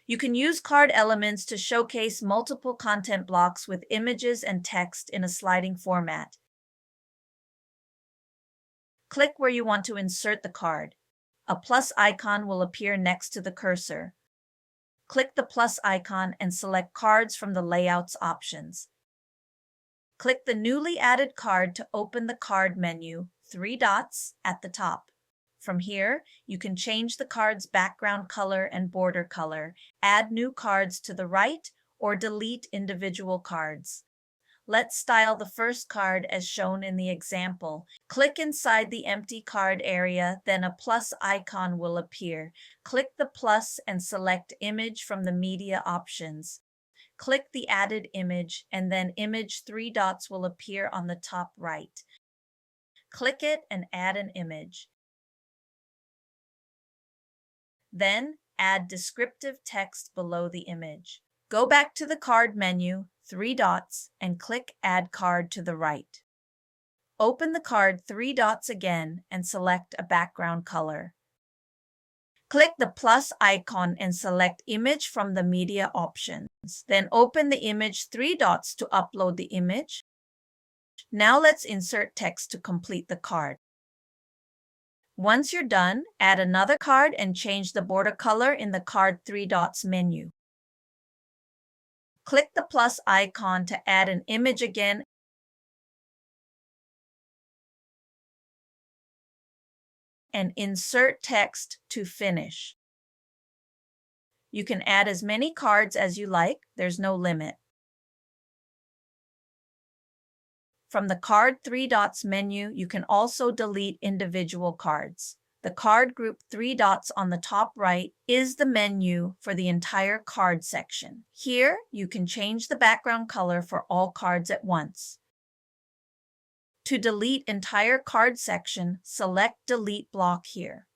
You can use card elements to showcase multiple content blocks with images and text in a sliding format. Click where you want to insert the card. A plus icon will appear next to the cursor. Click the plus icon and select Cards from the Layouts options. Click the newly added card to open the card menu, 3 dots at the top. From here, you can change the card's background color and border color, add new cards to the right, or delete individual cards. Let's style the first card as shown in the example. Click inside the empty card area, then a plus icon will appear. Click the plus and select Image from the Media options. Click the added image, and then Image 3 dots will appear on the top right. Click it and add an image. Then, add descriptive text below the image. Go back to the card menu, 3 dots, and click Add Card to the right. Open the card 3 dots again and select a background color. Click the plus icon and select Image from the Media options. Then open the image 3 dots to upload the image. Now let's insert text to complete the card. Once you're done, add another card and change the border color in the Card 3 dots menu. Click the plus icon to add an image again and insert text to finish. You can add as many cards as you like, there's no limit. From the Card 3 dots menu, you can also delete individual cards. The card group 3 dots on the top right is the menu for the entire card section. Here, you can change the background color for all cards at once. To delete entire card section, select Delete Block here.